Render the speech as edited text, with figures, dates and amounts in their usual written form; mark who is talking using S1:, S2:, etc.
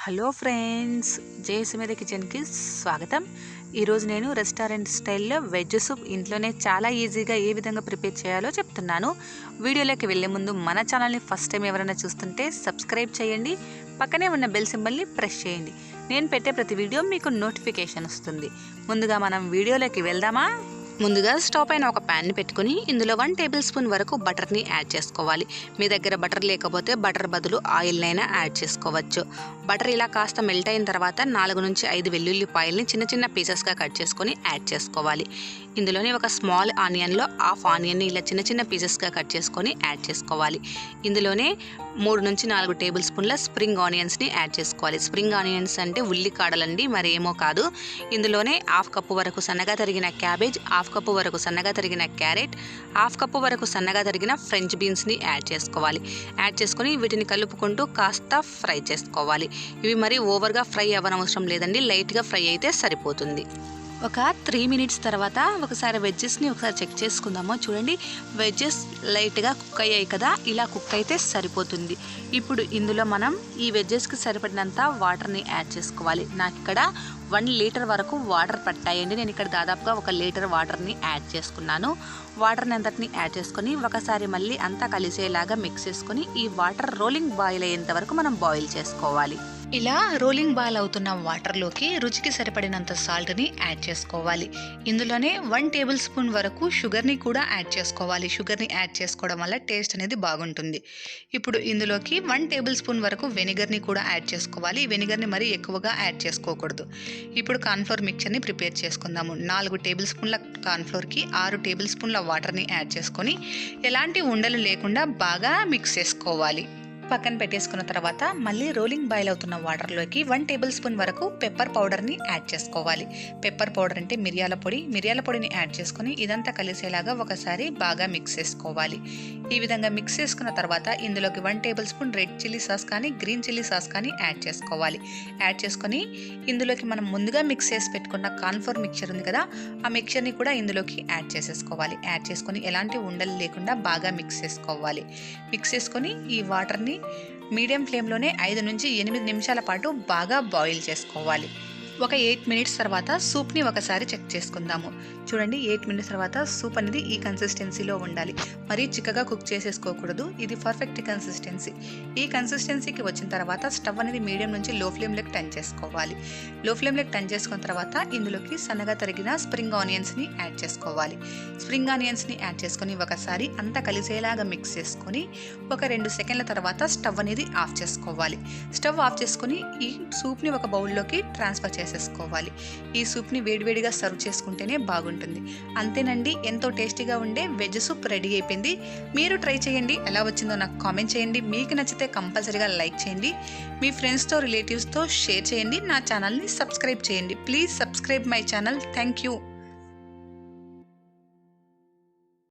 S1: Hello friends, జయసుమేధ కిచెన్కి స్వాగతం. ఈరోజు నేను రెస్టారెంట్ స్టైల్లో వెజ్ సూప్ ఇంట్లోనే చాలా ఈజీగా ఏ విధంగా ప్రిపేర్ చేయాలో చెప్తున్నాను. వీడియోలోకి వెళ్ళే ముందు మన ఛానల్ని ఫస్ట్ టైం ఎవరైనా చూస్తుంటే సబ్స్క్రైబ్ చేయండి, పక్కనే ఉన్న బెల్ సింబల్ని ప్రెస్ చేయండి. నేను పెట్టే ప్రతి వీడియో మీకు నోటిఫికేషన్ వస్తుంది. ముందుగా మనం వీడియోలోకి వెళ్దామా? ముందుగా స్టవ్ పైన ఒక ప్యాన్ పెట్టుకుని ఇందులో 1 టేబుల్ స్పూన్ వరకు బటర్ని యాడ్ చేసుకోవాలి. మీ దగ్గర బటర్ లేకపోతే బటర్ బదులు ఆయిల్నైనా యాడ్ చేసుకోవచ్చు. బటర్ ఇలా కాస్త మెల్ట్ అయిన తర్వాత 4 నుంచి 5 వెల్లుల్లిపాయల్ని చిన్న చిన్న పీసెస్గా కట్ చేసుకొని యాడ్ చేసుకోవాలి. ఇందులోని ఒక స్మాల్ ఆనియన్లో హాఫ్ ఆనియన్ని ఇలా చిన్న చిన్న పీసెస్గా కట్ చేసుకొని యాడ్ చేసుకోవాలి. ఇందులోనే 3 నుంచి 4 టేబుల్ స్పూన్ల స్ప్రింగ్ ఆనియన్స్ని యాడ్ చేసుకోవాలి. స్ప్రింగ్ ఆనియన్స్ అంటే ఉల్లికాడలండి, మరేమో కాదు. ఇందులోనే హాఫ్ కప్పు వరకు సన్నగా తరిగిన క్యాబేజ్, హాఫ్ కప్పు వరకు సన్నగా తరిగిన క్యారెట్, హాఫ్ కప్పు వరకు సన్నగా తరిగిన ఫ్రెంచ్ బీన్స్ని యాడ్ చేసుకోవాలి. యాడ్ చేసుకొని వీటిని కలుపుకుంటూ కాస్త ఫ్రై చేసుకోవాలి. ఇవి మరీ ఓవర్గా ఫ్రై అవ్వనవసరం లేదండి, లైట్గా ఫ్రై అయితే సరిపోతుంది. ఒక 3 మినిట్స్ తర్వాత ఒకసారి వెజ్జెస్ని చెక్ చేసుకుందాము. చూడండి, వెజ్జెస్ లైట్గా కుక్ అయ్యాయి కదా, ఇలా కుక్ అయితే సరిపోతుంది. ఇప్పుడు ఇందులో మనం ఈ వెజ్జెస్కి సరిపడినంత వాటర్ని యాడ్ చేసుకోవాలి. నాకు ఇక్కడ 1 లీటర్ వరకు వాటర్ పట్టాయండి. నేను ఇక్కడ దాదాపుగా 1 లీటర్ వాటర్ని యాడ్ చేసుకున్నాను. వాటర్ని అంతటిని యాడ్ చేసుకొని ఒకసారి మళ్ళీ అంతా కలిసేలాగా మిక్స్ చేసుకొని ఈ వాటర్ రోలింగ్ బాయిల్ అయ్యేంత వరకు మనం బాయిల్ చేసుకోవాలి. ఇలా రోలింగ్ బాయిల్ అవుతున్న వాటర్లోకి రుచికి సరిపడినంత సాల్ట్ని యాడ్ చేసుకోవాలి. ఇందులోనే 1 టేబుల్ స్పూన్ వరకు షుగర్ని కూడా యాడ్ చేసుకోవాలి. షుగర్ని యాడ్ చేసుకోవడం వల్ల టేస్ట్ అనేది బాగుంటుంది. ఇప్పుడు ఇందులోకి 1 టేబుల్ స్పూన్ వరకు వెనిగర్ని కూడా యాడ్ చేసుకోవాలి. వెనిగర్ని మరీ ఎక్కువగా యాడ్ చేసుకోకూడదు. ఇప్పుడు కార్న్ఫ్లోర్ మిక్చర్ని ప్రిపేర్ చేసుకుందాము. 4 టేబుల్ స్పూన్ల కార్న్ఫ్లోర్కి 6 టేబుల్ స్పూన్ల వాటర్ని యాడ్ చేసుకొని ఎలాంటి ఉండలు లేకుండా బాగా మిక్స్ చేసుకోవాలి. పక్కన పెట్టేసుకున్న తర్వాత మళ్ళీ రోలింగ్ బాయిల్ అవుతున్న వాటర్లోకి 1 టేబుల్ స్పూన్ వరకు పెప్పర్ పౌడర్ని యాడ్ చేసుకోవాలి. పెప్పర్ పౌడర్ అంటే మిరియాల పొడిని యాడ్ చేసుకొని ఇదంతా కలిసేలాగా ఒకసారి బాగా మిక్స్ చేసుకోవాలి. ఈ విధంగా మిక్స్ చేసుకున్న తర్వాత ఇందులోకి 1 table spoon red chilli sauce కానీ గ్రీన్ చిల్లీ సాస్ కానీ యాడ్ చేసుకోవాలి. యాడ్ చేసుకొని ఇందులోకి మనం ముందుగా మిక్స్ చేసి పెట్టుకున్న కార్న్ఫ్లోర్ మిక్చర్ ఉంది కదా, ఆ మిక్చర్ని కూడా ఇందులోకి యాడ్ చేసేసుకోవాలి. యాడ్ చేసుకొని ఎలాంటి ఉండలు లేకుండా బాగా మిక్స్ చేసుకోవాలి. మిక్స్ చేసుకొని ఈ వాటర్ని మీడియం ఫ్లేమ్లోనే 5 నుంచి 8 నిమిషాల పాటు బాగా బాయిల్ చేసుకోవాలి. ఒక 8 మినిట్స్ తర్వాత సూప్ని ఒకసారి చెక్ చేసుకుందాము. చూడండి, 8 మినిట్స్ తర్వాత సూప్ అనేది ఈ కన్సిస్టెన్సీలో ఉండాలి. మరీ చిక్కగా కుక్ చేసేసుకోకూడదు. ఇది పర్ఫెక్ట్ కన్సిస్టెన్సీ. ఈ కన్సిస్టెన్సీకి వచ్చిన తర్వాత స్టవ్ అనేది మీడియం నుంచి లో ఫ్లేమ్లోకి టర్న్ చేసుకోవాలి. లో ఫ్లేమ్లోకి టర్న్ చేసుకున్న తర్వాత ఇందులోకి సన్నగా తరిగిన స్ప్రింగ్ ఆనియన్స్ని యాడ్ చేసుకోవాలి. స్ప్రింగ్ ఆనియన్స్ని యాడ్ చేసుకొని ఒకసారి అంతా కలిసేలాగా మిక్స్ చేసుకొని ఒక 2 సెకండ్ల తర్వాత స్టవ్ అనేది ఆఫ్ చేసుకోవాలి. స్టవ్ ఆఫ్ చేసుకొని ఈ సూప్ని ఒక బౌల్లోకి ట్రాన్స్ఫర్ చేసేసుకోవాలి. ఈ సూప్ని వేడివేడిగా సర్వ్ చేసుకుంటేనే బాగుంటుంది. అంతేనండి, ఎంతో టేస్టీగా ఉండే వెజ్ సూప్ రెడీ అయిపోయింది. మీరు ట్రై చేయండి, ఎలా వచ్చిందో నాకు కామెంట్ చేయండి. మీకు నచ్చితే కంపల్సరీగా లైక్ చేయండి, మీ ఫ్రెండ్స్తో రిలేటివ్స్తో షేర్ చేయండి, నా ఛానల్ని సబ్స్క్రైబ్ చేయండి. Please subscribe my channel. Thank you.